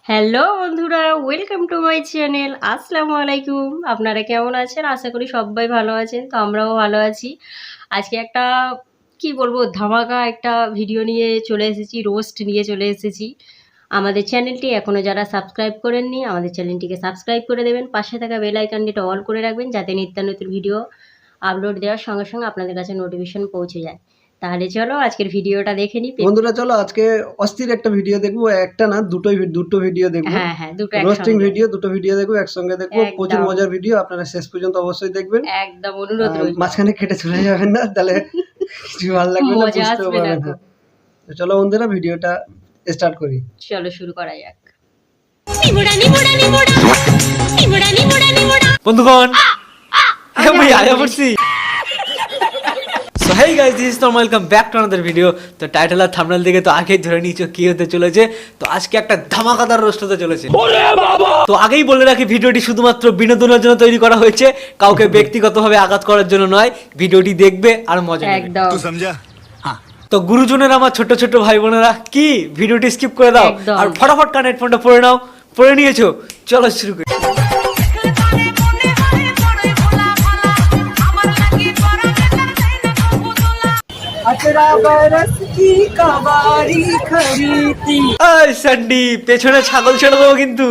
Hello বন্ধুরা, welcome to my channel. আসসালামু আলাইকুম। আপনারা কেমন আছেন? আশা করি সবাই ভালো আছেন। তো আমরাও ভালো আছি। আজকে একটা কি বলবো, ধামাকা একটা ভিডিও নিয়ে চলে এসেছি, রোস্ট নিয়ে চলে এসেছি। আমাদের চ্যানেলটি এখনও যারা সাবস্ক্রাইব করেননি, আমাদের চ্যানেলটিকে সাবস্ক্রাইব করে দেবেন। পাশে থাকা বেল আইকনটিটা অল করে রাখবেন, যাতে নিত্য নতুন ভিডিও আপলোড দেওয়ার সঙ্গে সঙ্গে আপনাদের কাছে নোটিফিকেশন পৌঁছে যায়। তাহলে চলো আজকের ভিডিওটা দেখে নিই। বন্ধুরা চলো আজকে অস্থির একটা ভিডিও দেখবো, একটা না দুটো ভিডিও দেখবো। হ্যাঁ, দুটো রোস্টিং একসঙ্গে। ভিডিও, দুটো ভিডিও দেখবো একসঙ্গে দেখবো। একদম। প্রচুর মজার ভিডিও, আপনারা শেষ পর্যন্ত অবশ্যই দেখবেন। একদম অনুরোধ রইল। মাঝখানে কেটে চলে যাবেন না, তাহলে কিছু ভালো লাগবে না, মজা বুঝতেও আসবে না পারবেন তো। না। তো চলো বন্ধুরা ভিডিওটা স্টার্ট করি। চলো শুরু করা যাক। বন্ধুগণ আমি আয়া পড়ছি। So hey guys, this is normal, welcome back to another video. তো টাইটেল আর থাম্বনেল দেখে তো আগেই ধরে নিয়েছো কি হতে চলেছে। তো আজকে একটা ধামাকাদার রোস্ট হতে চলেছে। তো আগেই বলে রাখি, ভিডিওটি শুধুমাত্র বিনোদনের জন্য তৈরি করা হয়েছে, কাউকে ব্যক্তিগতভাবে আঘাত করার জন্য নয়। ভিডিওটি দেখবে আর মজা নেবে। একদম। তো গুরুজনের আমার ছোট ছোট ভাই বোনেরা, কি ভিডিওটি স্কিপ করে দাও একদম। আর ফটাফট কানেক্ট ফোনটা পড়ে নাও। পড়ে নিয়েছো? চলো শুরু করি। এই স্যান্ডি, পেছনে ছাগল ছেড়ে দেবো কিন্তু।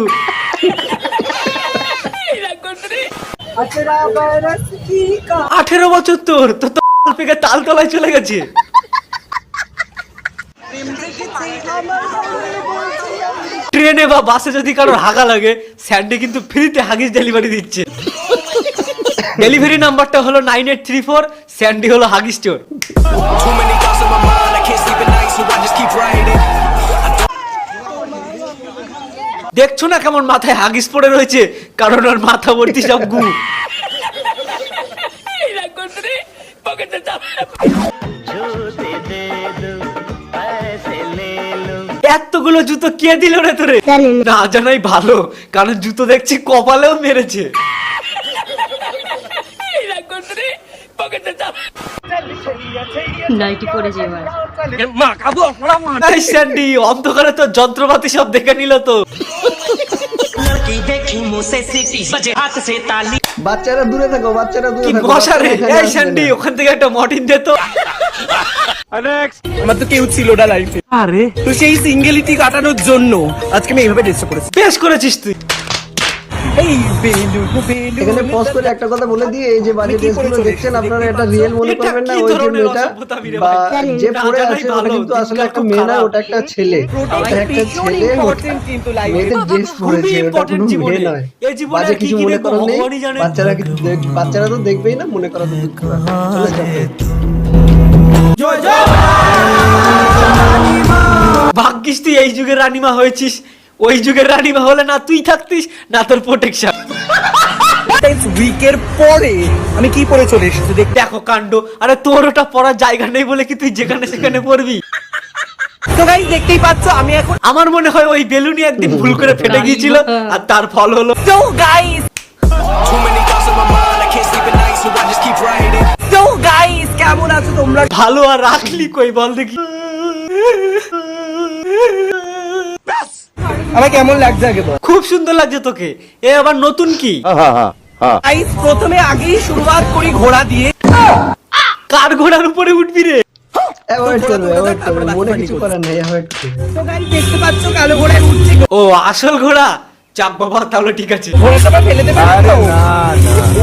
18 বছর তোর তো পেকে তাল তলায় চলে গেছে। ট্রেনে বা বাসে যদি কারোর হাগা লাগে, স্যান্ডি কিন্তু ফ্রিতে হাগিস ডেলিভারি দিচ্ছে। ডেলিভারি নাম্বারটা হলো 9834, স্যান্ডি হলো হাগিস স্টোর। দেখছো না কেমন মাথায় হাগিস পড়ে রয়েছে, কারণ ওর মাথা ভর্তি সব গু। এতগুলো জুতো কে দিল রে তোরে? না জানাই ভালো, কারণ জুতো দেখছি কপালেও মেরেছে। নাইটি পড়েছে এবার। এই স্যান্ডি, অন্ধকারে তো যন্ত্রপাতি সব দেখে নিল তো। বাচ্চারা দূরে থাকো, বাচ্চারা দূরে কি থাকো। মশা রে! বাচ্চারা এখানে এই আসবে স্যান্ডি, না। ওখান থেকে একটা মর্টিন দে তো। আমার তো কেউ ছিল না লাইফে। আরে তো সেই সিঙ্গেলিটি কাটানোর জন্য আজকে আমি এইভাবে ডিস্টার্ব করেছি। বেশ করেছিস তুই। এই বেলু বেলু এখানে পজ করে একটা কথা বলে দিয়ে, এই যে বাজে ড্রেসগুলো দেখছেন আপনারা, এটা রিয়েল মনে এটা করবেন না। কি ওই যে ধরনের মেয়েটা অসভ্যতামি রে বা ভাই? যে না পড়ে জানাই আছে ওটা ভালো, কিন্তু আসলে দিনকাল একটা খুব মেয়ে না, খারাপ। ওটা একটা ছেলে। ওটা একটা ছেলে কিন্তু লাইফে মেয়েদের ড্রেস খুবই পরেছে, ওটা important কোনো জীবনে। মেয়ে নয়। এই জীবনে বাজে আর কি কিছু কি মনে দেখবো করার নেই। ভগবানই জানে। বাচ্চারা তো দেখবেই না, মনে করা তো দুঃখ। চলো start করি। ভাগ্যিস তুই এই যুগের রানীমা হয়েছিস। ওই যুগের রানীমা হলে না তুই থাকতিস না তোর প্রোটেকশন। উইকের পরে আমি কি পরে চলে এসেছি দেখ। দেখো কাণ্ড। আরে তোর ওটা পড়ার জায়গা নেই বলে কি তুই যেখানে সেখানে পড়বি? তো গাইস দেখতেই পাচ্ছ আমি এখন। আমার মনে হয় ওই বেলুনই একদিন ভুল করে ফেটে গিয়েছিল, আর তার ফল হলো। তো গাইস কেমন আছো তোমরা? ভালো আর রাখলি কই বল দেখি। আমার কেমন লাগছে আগে বল। খুব সুন্দর লাগছে তোকে। এ আবার নতুন কি? গাইস প্রথমে আগেই শুরুয়াত করি ঘোড়া দিয়ে। কার ঘোড়ার উপরে উঠবি রে? অ্যাভয়েড করবে, অ্যাভয়েড করবে, মনে কিছু করার নেই, অ্যাভয়েড করবে। তো গাইস দেখতে পাচ্ছ কালো ঘোড়ায় উঠছে। ও আসল ঘোড়া? চাপ বাবা, তাহলে ঠিক আছে। ঘোড়াটা ফেলে দেবে তো?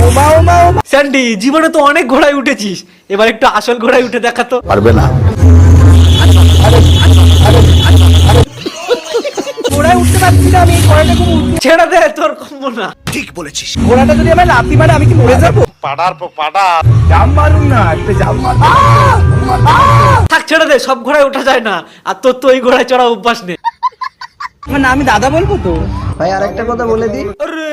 ওমা ওমা ওমা। স্যান্ডি, জীবনে তো অনেক ঘোড়ায় উঠেছিস, এবার একটু আসল ঘোড়ায় উঠে দেখাতো। পারবে না। ঘোড়ায় উঠতে পারছি না আমি, এই ঘোড়াটা খুব উঠছে। ছেড়ে দে, তোর কম্ব না। ঘোড়াটা যদি আমার লাথি মারে আমি কি মরে যাবো? জাম মারুন না, একটা জাম মার। থাক, ছেড়ে দে, সব ঘোড়ায় ওঠা যায় না, আর তোর তো ওই ঘোড়ায় চড়া অভ্যাস নেই। না আমি দাদা বলবো তো। ভাই আরেকটা কথা বলে দিই, আরে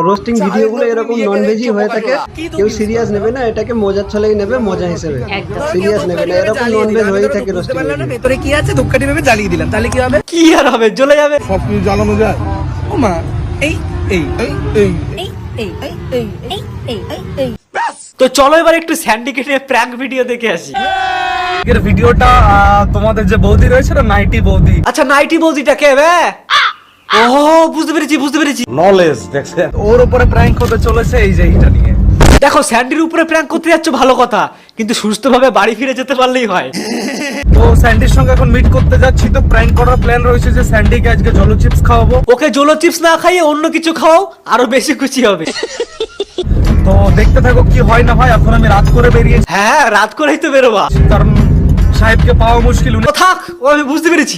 রোস্টিং ভিডিওগুলো এরকম নন ভেজি হয়ে থাকে, কেউ সিরিয়াস নেবে না, এটাকে মজার ছলেই নেবে, মজা হিসেবে। একদম। সিরিয়াস নেবে না, এরকম নন ভেজ হয়ে থাকে রোস্টিং ভিডিও। ভেতরে কি আছে ধূপকাঠি ভেবে জ্বালিয়ে দিলাম, তাহলে কি হবে? কি আর হবে, জ্বলে যাবে। সব কিছু জ্বালানো যায়। ও মা, এই এই এই এই তো চলো এবার একটু স্যান্ডিকে নিয়ে প্র্যাঙ্ক ভিডিও দেখে আসি। এর ভিডিওটা তোমাদের যে বৌদি রয়েছে না, নাইটি বৌদি, আচ্ছা, নাইটি বৌদিটা কে বে? ও বুঝতে পেরেছি নলেজ দেখছেন ওর উপরে প্র্যাঙ্ক হতে চলেছে এই যে এইটা নিয়ে। দেখো স্যান্ডির উপরে প্র্যাঙ্ক করতে যাচ্ছ ভালো কথা, কিন্তু সুস্থভাবে বাড়ি ফিরে যেতে পারলেই হয়। তো স্যান্ডির সঙ্গে এখন মিট করতে যাচ্ছি, তো প্র্যাঙ্ক করার প্ল্যান রয়েছে যে স্যান্ডিকে আজকে জলো চিপস খাওয়াবো। ওকে জলো চিপস না খাইয়ে অন্য কিছু খাও, আরো বেশি খুশি হবে। তো দেখতে থাকো কি হয় না হয়। এখন আমি রাত করে বেরিয়েছি, হ্যাঁ রাত করেই তো বেরোবা, কারণ সাহেবকে পাওয়া মুশকিল। ও থাক, ও আমি বুঝতে পেরেছি।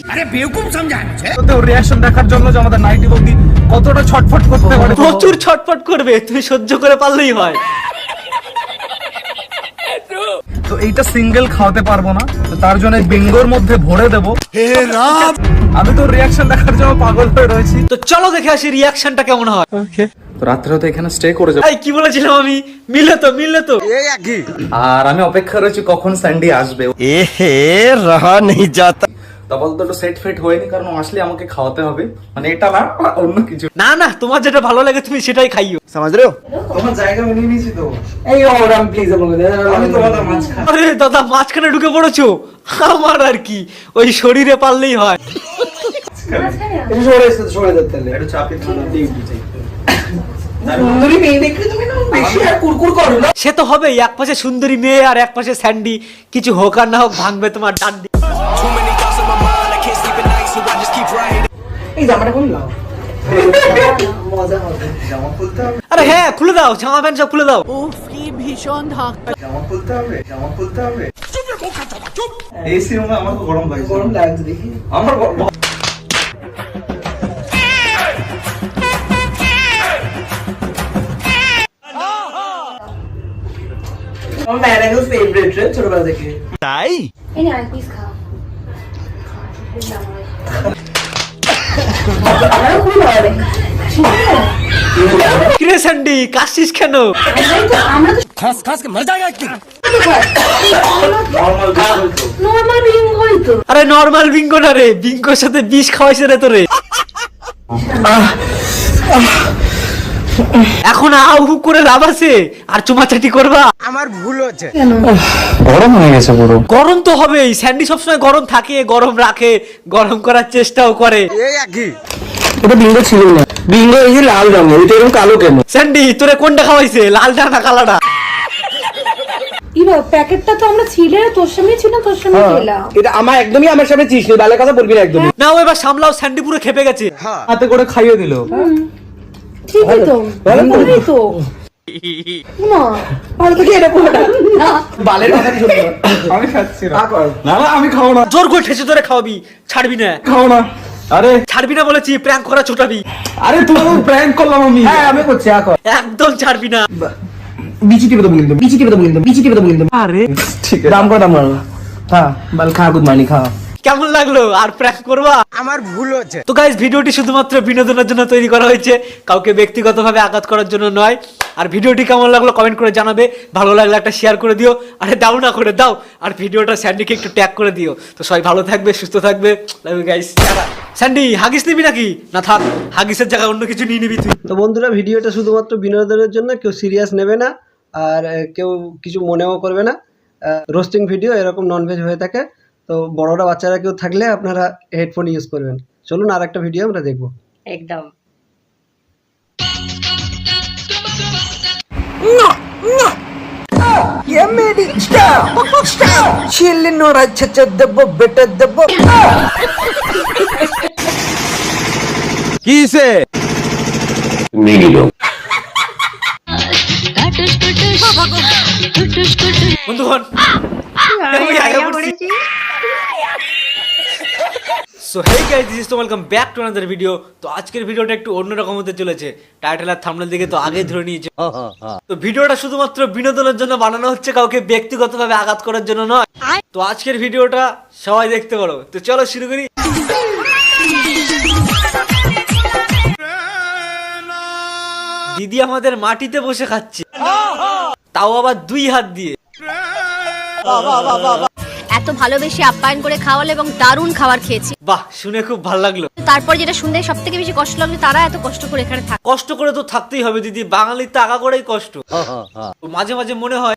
তো রিয়াকশন দেখার জন্য যে আমাদের নাইটি বৌদি কতটা ছটফট করতে পারে, প্রচুর ছটফট করবে, তুমি সহ্য করে পারলেই হয়। তো এইটা সিঙ্গেল খাওয়াতে পারবো না, তো তার জন্য বিঙ্গোর মধ্যে ভরে দেবো। আমি তো রিয়াকশন দেখার জন্য পাগল হয়ে রয়েছি। তো চলো দেখে আসি রিয়াকশনটা কেমন হয়। তো রাত্রে তো এখানে স্টে করে যাবো, এই কি বলেছিলাম আমি, মিলে তো আর আমি অপেক্ষা রয়েছি কখন স্যান্ডি আসবে। রহা নেই যাতা। তখন তো সেট ফেট হয়নি, কারণ ও আসলে আমাকে খাওয়াতে হবে, মানে এটা না অন্য কিছু। না তোমার যেটা ভালো লাগে তুমি সেটাই খাইও। সমাজ রে তোমার জায়গা মিলিয়ে নিয়েছি তো। এই ওরাম প্লিজ আমি তোমাদের মাঝখানে। আরে দাদা মাঝখানে ঢুকে পড়েছো, আমার আর কি ওই শরীরে পারলেই হয়। সরে যেতে তাহলে একটু চাপে সুন্দরী মেয়ে দেখলে তুমি না বেশি আর কুরকুর করো না। সে তো হবেই, এক পাশে সুন্দরী মেয়ে আর এক পাশে স্যান্ডি, কিছু হোক আর না হোক ভাঙবে তোমার ডান্ডি। এই জামাটা কোন লাও মজা হবে। জামা খুলতে হবে, আরে হ্যাঁ খুলে দাও, জামা প্যান্ট সব খুলে দাও। জামা খুলতে হবে। এসি রুমে আমার তো গরম লাগছে। গরম লাগছে দেখি আমার আমার ম্যানেজার ফেভারিট রে ছোটবেলা থেকে। এই না পিস খাও আমারও খুব ভালো লাগে। কিরে স্যান্ডি কাশিস কেন? আমরা তো নর্মাল বিঙ্গো হইতো। আরে নর্মাল বিঙ্গো না রে, বিঙ্গোর সাথে বিষ খাওয়াইছে রে তোরে। এখন আহু করে লাভ আছে আর চুমাচাটি করবা? আমার ভুল হচ্ছে। গরম হয়ে গেছে পুরো। গরম তো হবেই, স্যান্ডি সবসময় গরম থাকে, গরম রাখে, গরম করার চেষ্টাও করে। এই একই এটা বিঙ্গো ছিল না, বিঙ্গো এই যে লাল রঙের, এটা এরকম কালো কেন? স্যান্ডি তোরে কোনটা খাওয়াইছে, লালটা না কালাটা? ইবা প্যাকেটটা তো আমরা ছিলে তোর সামনে ছিল, তোর সামনে খেলাম। এটা আমার একদমই আমার সামনে চিস নেই, বালের কথা বলবি না একদম। না ও এবার সামলাও, স্যান্ডি পুরো খেপে গেছে। হাতে করে খাইয়ে দিল। ঠিকই তো ভালোই তো না ভালো তো এটা পুরোটা না বালের কথা শুনবি না। আমি খাচ্ছি না। না আমি খাবো না। জোর করে ঠেসে ধরে খাওয়াবি, ছাড়বি না। খাবো না। আরে ছাড়বি না বলেছি, প্র্যাঙ্ক করা ছোটাবি। আরে তুমি প্র্যাঙ্ক করলাম আমি। হ্যাঁ আমি করছি আকর। একদম ছাড়বি না। বিচি টিপে দেবো কিন্তু, বিচি টিপে দেবো কিন্তু। আরে ঠিক আছে। দাম করো। হ্যাঁ বাল খা গুড মানি খা। কেমন লাগলো আর প্র্যাঙ্ক করবা? আমার ভুল হচ্ছে। তো গাইস ভিডিওটি শুধুমাত্র বিনোদনের জন্য তৈরি করা হয়েছে, কাউকে ব্যক্তিগতভাবে আঘাত করার জন্য নয়। আর ভিডিওটি কেমন লাগলো কমেন্ট করে জানাবে, ভালো লাগলে একটা শেয়ার করে দিও, আরে দাও না করে দাও, আর ভিডিওটা স্যান্ডিকে একটু ট্যাগ করে দিও। তো সবাই ভালো থাকবে, সুস্থ থাকবে, love you guys. Sandy Huggies নিবি নাকি? না থাক, হাগিসের জায়গায় অন্য কিছু নিয়ে নিবি তুই। তো বন্ধুরা ভিডিওটা শুধুমাত্র বিনোদনের জন্য, কেউ সিরিয়াস নেবে না আর কেউ কিছু মনেও করবে না। রোস্টিং ভিডিও এরকম ননভেজ হয়ে থাকে, তো বড়রা বাচ্চারা কেউ থাকলে আপনারা হেডফোন ইউজ করবেন। চলুন আর একটা ভিডিও আমরা দেখবো। একদম ये मेरी चिल्ली नोरा छच्चा दबो बेटा दबो কিসে বন্ধুগণ আমি আয়া পড়েছি। So hey guys, this is তো welcome back to another video. তো আজকের ভিডিওটা একটু অন্যরকম হতে চলেছে, টাইটেল আর থাম্বনেল দিকে তো আগেই ধরে নিয়েছে। তো ভিডিওটা শুধুমাত্র বিনোদনের জন্য বানানো হচ্ছে, কাউকে ব্যক্তিগতভাবে আঘাত করার জন্য নয়। তো আজকের ভিডিওটা সবাই দেখতে পারো। তো চলো শুরু করি। দিদি আমাদের মাটিতে বসে খাচ্ছে, তাও আবার 2 হাত দিয়ে। এত ভালোবেসে আপ্যায়ন করে খাওয়ালে এবং দারুণ খাবার খেয়েছি। বাহ, শুনে খুব ভালো লাগলো। তারপর যেটা শুনতে সব থেকে বেশি কষ্ট লাগলো, তারা এত কষ্ট করে এখানে থাকে। কষ্ট করে তো থাকতেই হবে দিদি, বাঙালির তো আগা করেই কষ্ট। তো মাঝে মাঝে মনে হয়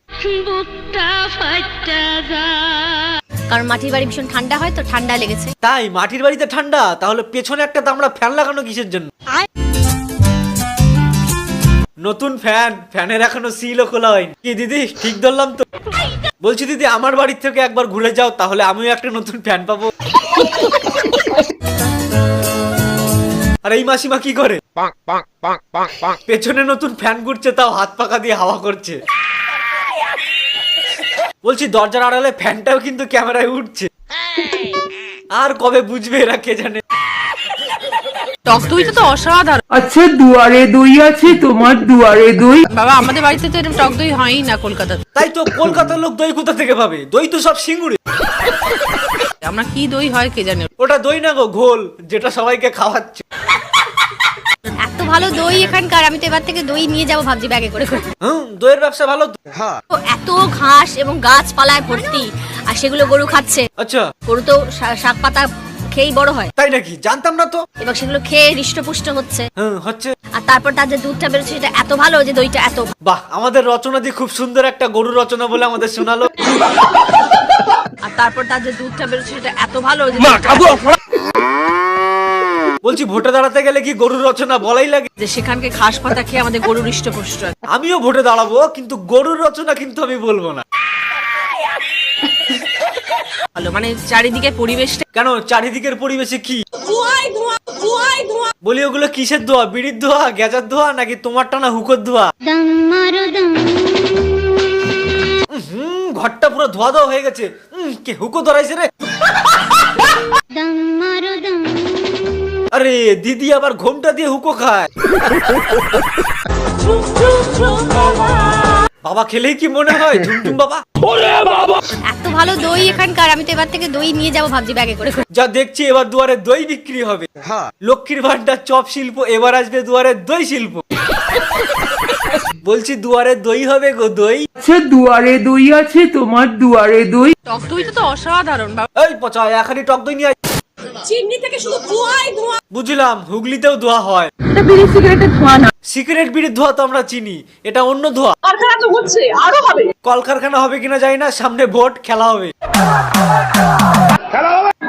কারণ মাটির বাড়ি ভীষণ ঠান্ডা হয় তো ঠান্ডা লেগেছে। তাই মাটির বাড়িতে ঠান্ডা, তাহলে পেছনে একটা দামড়া ফ্যান লাগানো কিসের জন্য? নতুন ফ্যান, ফ্যানের এখনো সিলও খোলা হয়নি। কি দিদি ঠিক ধরলাম তো? বলছি দিদি আমার বাড়ির থেকে একবার ঘুরে যাও, তাহলে আমিও একটা নতুন ফ্যান পাবো। আর এই মাসিমা কি করে? পেছনে নতুন ফ্যান ঘুরছে, তাও হাত পাকা দিয়ে হাওয়া করছে। বলছি দরজার আড়ালে ফ্যানটাও কিন্তু ক্যামেরায় উঠছে। আর কবে বুঝবে এরা কে জানে। টক দইটা তো অসাধারণ। আচ্ছা দুয়ারে দই আছে তোমার, দুয়ারে দই? বাবা আমাদের বাড়িতে তো এরকম টক দই হয়ই না কলকাতাতে। তাই তো, কলকাতার লোক দই কোথা থেকে পাবে? দই তো সব সিঙ্গুরে। আমরা কি দই হয় কে জানে। ওটা দই না গো, ঘোল, যেটা সবাইকে খাওয়াচ্ছে। এত ভালো দই এখানকার, আমি তো এবার থেকে দই নিয়ে যাবো ভাবছি ব্যাগে করে করে। দইয়ের ব্যবসা ভালো তো। তো এত ঘাস এবং গাছপালায় ভর্তি, আর সেগুলো গরু খাচ্ছে। আচ্ছা গরু তো শাক পাতা খেয়েই বড় হয়, তাই নাকি? জানতাম না তো। এবং সেগুলো খেয়ে হৃষ্টপুষ্ট হচ্ছে। হচ্ছে। আর তারপর তার যে দুধটা বেরোচ্ছে সেটা এত ভালো যে দইটা এত। বাহ, আমাদের রচনা দিয়ে খুব সুন্দর একটা গরু রচনা বলে আমাদের শোনালো। আর তারপর তার যে দুধটা বেরোচ্ছে সেটা এত ভালো যে বলছি ভোটে দাঁড়াতে গেলে কি গরুর রচনা বলাই লাগে? যে সেখানকে ঘাস পাতা খেয়ে আমাদের গরু হৃষ্টপুষ্ট হয়। আমিও ভোটে দাঁড়াবো, কিন্তু গরুর রচনা কিন্তু আমি বলবো না। ভালো মানে চারিদিকে পরিবেশটা। কেন, চারিদিকের পরিবেশে কি বলি? ওগুলো কিসের ধোয়া? বিড়ির ধোয়া, গেজার ধোয়া, নাকি তোমার টানা হুকোর ধোয়া? ঘরটা পুরো ধোয়া ধোয়া হয়ে গেছে। কে হুকো ধরাইছে রে? আরে দিদি আবার ঘোমটা দিয়ে হুকো খায়। বাবা খেলেই কি মনে হয় ঝুমঝুম বাবা? এত ভালো দই এখানকার, আমি তো এবার থেকে দই নিয়ে যাবো ভাবছি ব্যাগে করে করে। যা দেখছি এবার দুয়ারে দই বিক্রি হবে। লক্ষ্মীর ভান্ডার চপ শিল্প, এবার আসবে দুয়ারে দই শিল্প। বলছি দুয়ারে দই হবে গো, দই। আচ্ছা দুয়ারে দই আছে তোমার, দুয়ারে দই? টক দইটা তো অসাধারণ বাবা। এই পচা, এখানে টক দই নিয়ে আয়। চিমনি থেকে শুধু ধোঁয়াই ধোঁয়া। বুঝলাম, হুগলিতেও ধোয়া হয়। এটা বিড়ি সিগারেটের ধোঁয়া না। সিগারেট বিড়ির ধোয়া তো আমরা চিনি, এটা অন্য ধোয়া। কারখানা তো হচ্ছে, আরো হবে। কলকারখানা হবে কিনা জানি না, সামনে ভোট, খেলা হবে।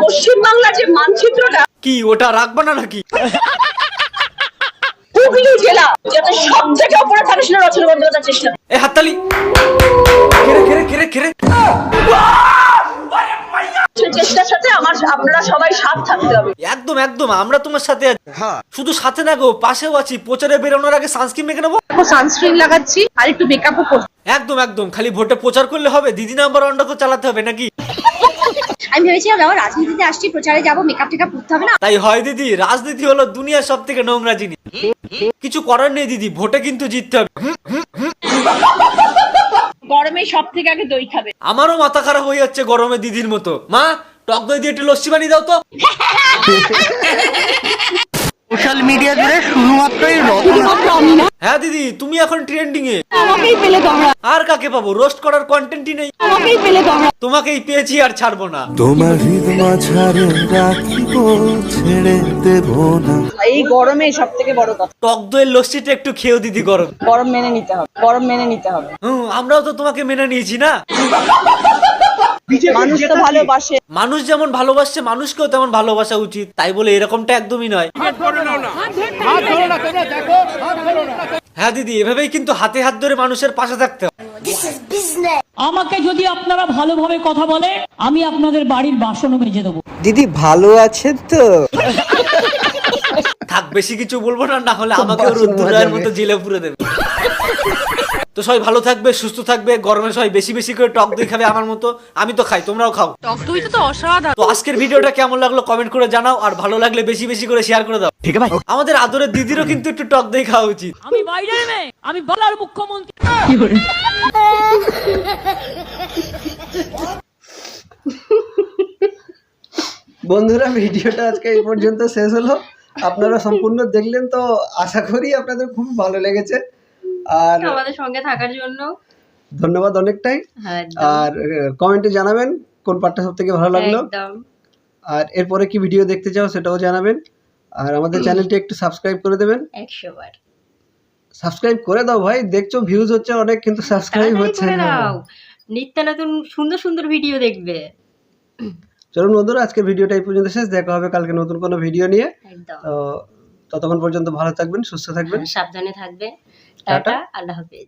পশ্চিম বাংলার যে মানচিত্রটা, কি ওটা রাখবা না নাকি? হুগলি জেলা যাতে সব থেকে উপরে থাকে সেটা রচনা বন্দ্যোপাধ্যায়ের চেষ্টা। এ হাততালি। কেরে কেরে কেরে কেরে। সেই চেষ্টার সাথে আপনারা সবাই সাথ থাকতে হবে। একদম একদম, আমরা তোমার সাথে আছি। শুধু সাথে না গো, পাশেও আছি। প্রচারে বেরোনোর আগে সানস্ক্রিন মেখে নেবো। সানস্ক্রিন লাগাচ্ছি আর একটু মেকআপও করছি। একদম একদম, খালি ভোটে প্রচার করলে হবে? দিদি নাম্বার ওয়ানটা তো চালাতে হবে নাকি? আমি ভেবেছিলাম যখন রাজনীতিতে আসছি, প্রচারে যাবো, মেকআপ টেকআপ করতে হবে না। তাই হয় দিদি, রাজনীতি হলো দুনিয়ার সব থেকে নোংরা জিনিস। কিছু করার নেই দিদি, ভোটে কিন্তু জিততে হবে। গরমে সব থেকে আগে দই খাবে। আমারও মাথা খারাপ হয়ে যাচ্ছে গরমে দিদির মতো। মা, টক দই দিয়ে একটু লস্যি বানিয়ে দাও তো। সোশ্যাল মিডিয়া জুড়ে শুধুমাত্রই রচনা। হ্যাঁ দিদি, তুমি এখন ট্রেন্ডিং এ। আমাকেই পেলে তোমরা, আর কাকে পাবো? রোস্ট করার কন্টেন্টই নেই। আমাকেই পেলে তোমরা। তোমাকেই পেয়েছি, আর ছাড়বো না। তোমার হৃদ মাঝারে রাখিব, ছেড়ে দেব না। এই গরমে সব থেকে বড় কথা, টক দইয়ের লস্যিটা একটু খেয়েও দিদি গরম। গরম মেনে নিতে হবে, গরম মেনে নিতে হবে। আমরাও তো তোমাকে মেনে নিয়েছি না। মানুষ তো ভালোবাসে। মানুষ যেমন ভালোবাসছে, মানুষকেও তেমন ভালোবাসা উচিত। তাই বলে এরকমটা একদমই নয়। হ্যাঁ দিদি, এভাবেই কিন্তু হাতে হাত ধরে মানুষের পাশে থাকতে হবে। আমাকে যদি আপনারা ভালোভাবে কথা বলে, আমি আপনাদের বাড়ির বাসনও মেজে দেবো। দিদি ভালো আছেন তো? থাক, বেশি কিছু বলবো না, না হলে আমাকে রুদ্রের মতো জেলে পুরে দেবে। তো সবাই ভালো থাকবে, সুস্থ থাকবে। গরমে সবাই বেশি বেশি করে টক দই খাবে আমার মতো। আমি তো খাই, তোমরাও খাও। টক দইটা তো অসাধারণ। তো আজকের ভিডিওটা কেমন লাগলো কমেন্ট করে জানাও, আর ভালো লাগলে বেশি বেশি করে শেয়ার করে দাও। ঠিক আছে? আমাদের আদরের দিদিরও কিন্তু একটু টক দই খাওয়া উচিত। আমি বাইরের মেয়ে, আমি বলার মুখ্যমন্ত্রী। বন্ধুরা, ভিডিওটা আজকে এই পর্যন্ত শেষ হলো। আপনারা সম্পূর্ণ দেখলেন তো, আশা করি আপনাদের খুব ভালো লেগেছে। আর আমাদের সঙ্গে থাকার জন্য ধন্যবাদ অনেকটাই। হ্যাঁ, আর কমেন্টে জানাবেন কোন পার্টটা সব থেকে ভালো লাগলো। একদম। আর এরপরে কি ভিডিও দেখতে চাও সেটাও জানাবেন। আর আমাদের চ্যানেলটি একটু সাবস্ক্রাইব করে দেবেন। 100 বার সাবস্ক্রাইব করে দাও ভাই, দেখছো ভিউজ হচ্ছে অনেক, কিন্তু সাবস্ক্রাইব তাড়াতাড়ি হচ্ছে করে না। দাও। নিত্য নতুন সুন্দর সুন্দর ভিডিও দেখবে। চলুন বন্ধুরা, আজকে ভিডিওটা এই পর্যন্ত শেষ। দেখা হবে কালকে নতুন কোনো ভিডিও নিয়ে। একদম। তো ততক্ষণ পর্যন্ত ভালো থাকবেন, সুস্থ থাকবেন। সাবধানে থাকবেন। টাটা। টাটা, আল্লাহ হাফেজ।